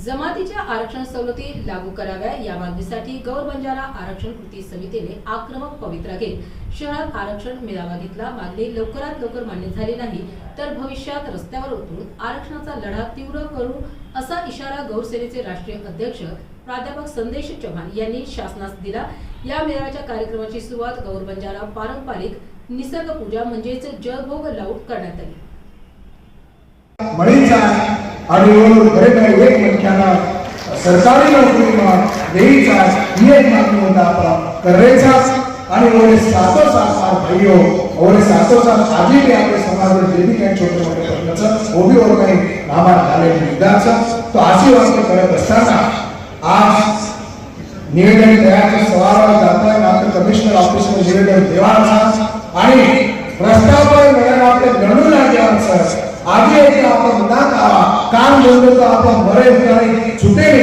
जमातीच्या आरक्षण सवलती लागू कराव्या या मागणीसाठी गौर बंजारा आरक्षण कृती समितीने आक्रमक पवित्रा घेत शहरात आरक्षण मेळावा घेतला। मागणी लवकरात लवकर मान्य झाली नाही तर भविष्यात रस्त्यावर उतरून आरक्षणाचा लढा तीव्र करू असा इशारा गौर सेनेचे राष्ट्रीय अध्यक्ष प्राध्यापक संदेश चव्हाण यांनी शासनास दिला। या मेळाव्याच्या कार्यक्रमाची सुरुवात गौर बंजारा पारंपरिक निसर्ग पूजा म्हणजेच जळभोग लावून करण्यात आली। आणि एक मुख्यानं सरकारी नोकरीમાં देईचा ही एक मागणी होता आपण करायचा आणि ओरे सातोसात भाइयों ओरे सातोसात आजी भी आपले समाज में जे भी काही छोटे मोठे प्रश्न वो भी और काही नामा झाले विद्यार्थी तो अशी वाक्य करत असताना आज निवेदन द्यायचं सवाल जाता मात्र कमिशनर ऑफिस में निवेदन देवाचा आणि प्रस्ताव पर आपले गणून द्यायचं आगे एक आपण मनात आवा काम बोलतो तर आपण बरेच काही छुटे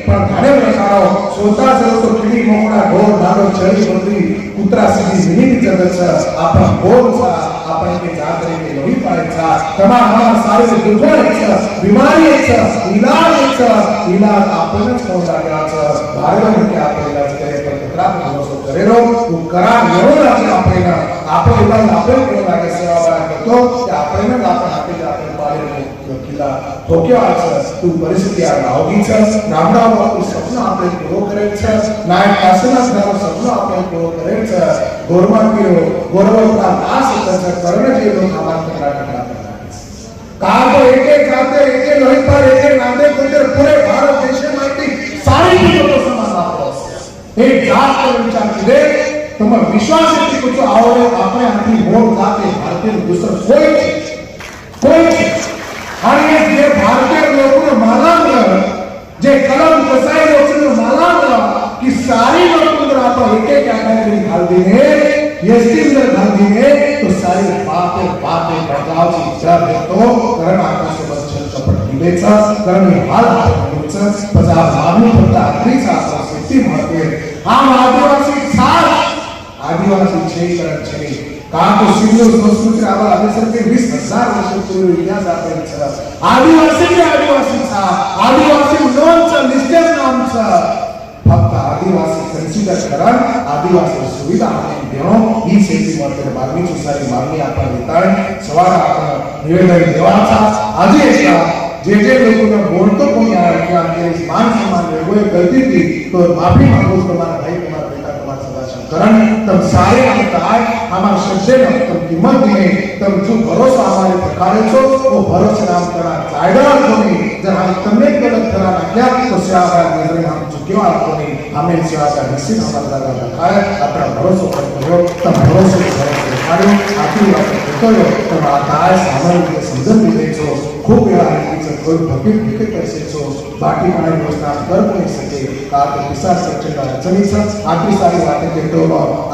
पण घाणे प्रकारो स्वतः जर तो किडी मोकळा ढोर नारो चळी बकरी कुत्रा सिधी मिनिट जगत आपण बोलचा आपण के जातरे के लोही पाळायचा तमाम सारे दुर्बळायचं बीमारीचं इलाज आपणच करून लागायचं भारत म्हणजे आपल्याला काही पत्रकार भरोसा करेरो तो करा येऊन आपल्याला आपण इलाज आपण करून लागायचं सेवा करतो ते आपल्याला आपण किला धोक्याचं तू परिस्थिती आवडीचं नामराव बापू स्वप्न आपले पूर्ण करायचं नायक शासनाचं स्वप्न आपले पूर्ण करायचं गौरवता दास त्याचं करणं जे लोक आम्हाला करणार एक जाते एक लोहित पर एक नांदे कुंदर पूरे भारत देशामध्ये सारी लोक समाज आपलं एक जात पर विचार केले तर मग विश्वास आहे की कुछ आवडे आपण आपली वोट जाते भारतीय दुसरं कोई आणि जे भारतीय लोक मानांग जे कलम कसाई लोक मानांग की सारी लोक आपण एक कैटेगरी घाल देने एसटी जर घाल देने तो सारी बातें बदलाव की जर तो कारण आकाश बच्चन कपट दिलेचा कारण हाल हालचा पंजाब मानू फक्त आखरीचा सिद्धी महत्व हा आदिवासी साथ आदिवासी छेकरण छे काम तो सिंधू संस्कृती आवा अभिसर के 20,000 वर्ष पूर्वी इतिहास आपण आदिवासी था आदिवासी लोनचा निश्चित नामचा फक्त आदिवासी कन्सिडर करण आदिवासी सुविधा आपण देणो ही शेती मध्ये मागणी सारी मागणी आपण देताय सवाल आपण निवेदन देवाचा आधी एका जे लोकांना बोलतो कोणी आहे की आपले मान सन्मान वेगळे गलती की तो माफी मागो तुम्हाला भाई तुम्हाला बेटा तुम्हाला सदाशन करण तब सारे काय हमारे श्रद्धे में तब कीमत दिने तब जो भरोसा हमारे प्रकारे छो वो भरोसा नाम करा जायदार कोनी जब हम तमने गलत करा क्या तो सेवा नजर हम चुके वाला कोनी हमें सेवा का निश्चित हमारा दादा रखा है अपना भरोसा करो तब भरोसे काढो आखरी बात होतो तब आता सामान्य समजून घ्यायचो खूप वेळा आहे कोई भकीर किती पैसेचो बाकी काय व्यवस्था कर कोणी सके का तो पिसा सच्चा अडचणीचा आखरी सारी वाटे केतो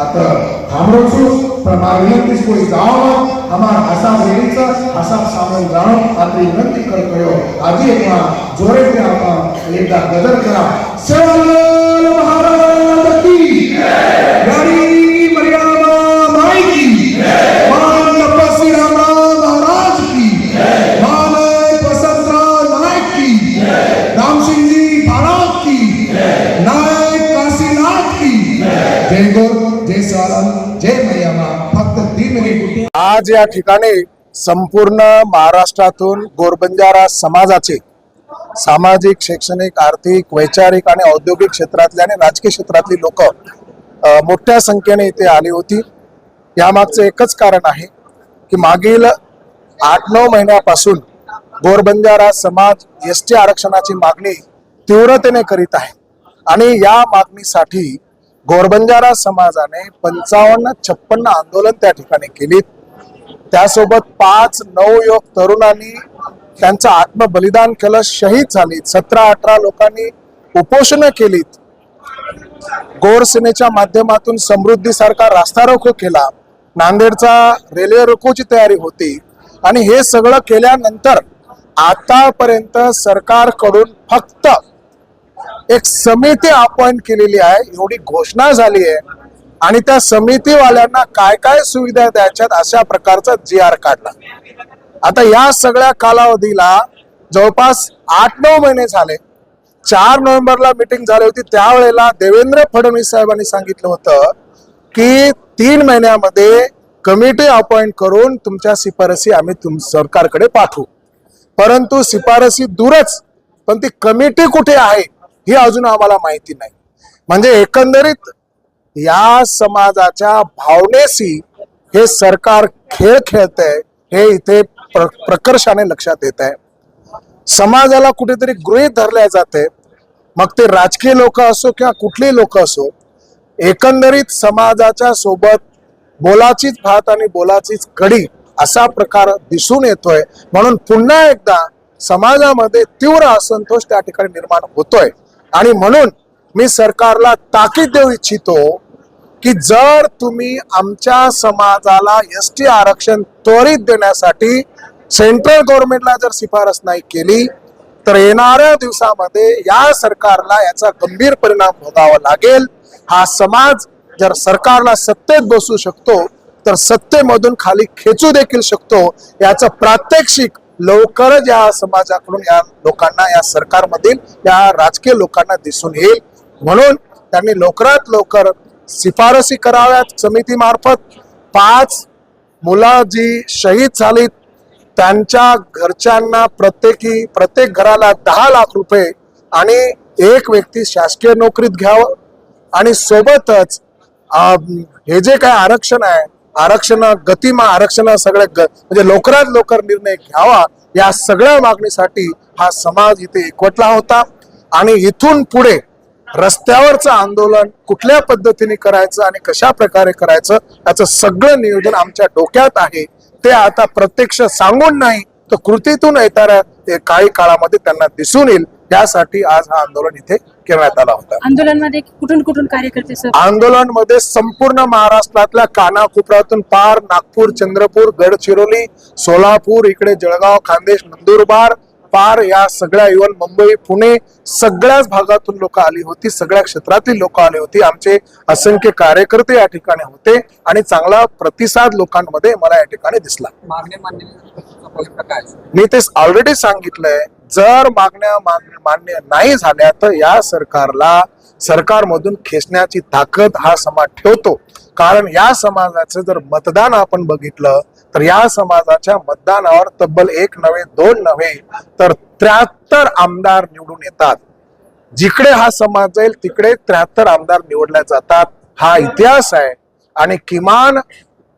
आता थांबलो छु पण विनंतीच कोई जावा हमार हसा वेळीचा हसा सामान जाणो आखरी विनंती करतोय आधी एकदा जोरे पे आपण एकदा गजर करा सवाल महाराज की गाडी मर्यादा माई की मान तपस्वी महाराज की मान वसंतराव नायक की रामसिंह जी भारत की नायक काशीनाथ की जय गौर जय सारन जय मैयामा फक्त 3 मिनिट आज या ठिकाणी संपूर्ण महाराष्ट्रातून गोरबंजारा समाजाचे सामाजिक शैक्षणिक आर्थिक वैचारिक आणि औद्योगिक क्षेत्रातले आणि राजकीय क्षेत्रातली लोक मोठ्या संख्येने इथे आली होती। यामागचं एकच कारण आहे की मागील 8-9 महिन्यापासून गोरबंजारा समाज एसटी आरक्षणाची मागणी तीव्रतेने करीत आहे आणि या मागणीसाठी गोरबंजारा समाजाने 55-56 आंदोलन त्या ठिकाणी केली। त्यासोबत 5 नवयुवक तरुणांनी त्यांचं आत्मबलिदान केलं, शहीद झालीत। 17-18 लोकांनी उपोषण केलीत। गौर सेनेच्या माध्यमातून समृद्धी सारखा रास्ता रोको केला। नांदेडचा रेल्वे रोकोची तयारी होती आणि हे सगळं केल्यानंतर आतापर्यंत सरकारकडून फक्त एक समिती अपॉइंट केलेली आहे एवढी घोषणा झाली आहे आणि त्या समितीवाल्यांना काय काय सुविधा द्यायच्यात अशा प्रकारचा GR काढला। आता या सगळ्या कालावधीला जवळपास 8-9 महिने झाले 4 नोव्हेंबरला मीटिंग झाली होती, त्यावेळेला देवेंद्र फडणवीस साहेबांनी सांगितलं होतं की 3 महिन्यामध्ये कमिटी अपॉइंट करून तुमच्या शिफारसी आम्ही सरकारकडे पाठवू. परंतु शिफारसी दूरच, पण ती कमिटी कुठे आहे ही अजून आम्हाला माहिती नाही. म्हणजे एकंदरीत या समाजाच्या भावनेशी हे सरकार खेळ खेळतंय हे इथे प्रकर्षाने लक्षात येत आहे. समाजाला कुठेतरी गृहीत धरले जाते, मग ते राजकीय लोक असो किंवा कुठली लोक असो, एकंदरीत समाजाच्या सोबत बोलाचीच भात आणि बोलाचीच कडी असा प्रकार दिसून येतोय. म्हणून पुन्हा एकदा समाजामध्ये तीव्र असंतोष त्या ठिकाणी निर्माण होतोय. आणि म्हणून मी सरकारला ताकीद देऊ इच्छितो की जर तुम्ही आमच्या समाजाला एसटी आरक्षण त्वरित देण्यासाठी सेंट्रल गव्हर्नमेंटला जर शिफारस नाही केली तर येणाऱ्या दिवसामध्ये या सरकारला याचा गंभीर परिणाम भोगावा लागेल. हा समाज जर सरकारला सत्तेत बसू शकतो तर सत्तेमधून खाली खेचू देखील शकतो. याचं प्रात्यक्षिक लवकरच या समाजाकडून या लोकांना, या सरकारमधील या राजकीय लोकांना दिसून येईल. म्हणून त्यांनी लवकरात लवकर शिफारसी कराव्यात समितीमार्फत. 5 मुलं जी शहीद झालीत त्यांच्या घरच्यांना प्रत्येक घराला 10 लाख रुपये आणि एक व्यक्ती शासकीय नोकरीत घ्यावं. आणि सोबतच हे जे काय आरक्षण आहे, आरक्षण सगळे म्हणजे लवकरात लवकर निर्णय घ्यावा, या सगळ्या मागणीसाठी हा समाज इथे एकवटला होता. आणि इथून पुढे रस्त्यावरचं आंदोलन कुठल्या पद्धतीने करायचं आणि कशा प्रकारे करायचं याचं सगळं नियोजन आमच्या डोक्यात आहे. ते आता प्रत्यक्ष सांगून नाही तर कृतीतून येणाऱ्या काही काळामध्ये त्यांना दिसून येईल. त्यासाठी आज हा आंदोलन इथे करण्यात आला होता. आंदोलनामध्ये कुठून कार्यकर्ते सर? आंदोलनमध्ये संपूर्ण महाराष्ट्रातल्या कानाकोपऱ्यातून पार नागपूर, चंद्रपूर, गडचिरोली, सोलापूर, इकडे जळगाव, खान्देश, नंदुरबार पार या सगळ्या, इव्हन मुंबई, पुणे सगळ्याच भागातून लोक आली होती. सगळ्या क्षेत्रातील लोक आली होती. आमचे असंख्य कार्यकर्ते या ठिकाणी होते आणि चांगला प्रतिसाद लोकांमध्ये मला या ठिकाणी दिसला. मी ते ऑलरेडी सांगितलंय, जर मागण्या मान्य नाही झाल्या तर या सरकारमधून खेचण्याची ताकद हा समाज ठेवतो. कारण या समाजाचं जर मतदान आपण बघितलं तर या समाजाच्या मतदानावर तब्बल 1 नव्हे 2 नव्हे तर 73 आमदार निवडून येतात. जिकडे हा समाज जाईल तिकडे 73 आमदार निवडले जातात. हा इतिहास आहे. आणि किमान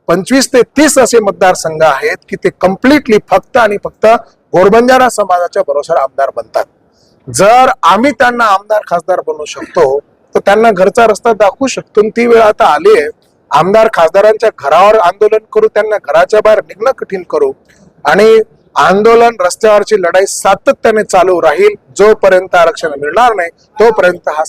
25 ते 30 असे मतदारसंघ आहेत की ते कम्प्लिटली फक्त आणि फक्त गोरबंजारा समाजाच्या भरोश्यावर आमदार बनतात. जर आम्ही त्यांना आमदार खासदार बनवू शकतो तर त्यांना घरचा रस्ता दाखवू शकतो. ती वेळ आता आली आहे. आमदार खासदारांच्या घरावर आंदोलन करू, त्यांना घराच्या बाहेर निघणं कठीण करू. आणि आंदोलन, रस्त्यावरची लढाई सातत्याने चालू राहील. जोपर्यंत आरक्षण मिळणार नाही तोपर्यंत हा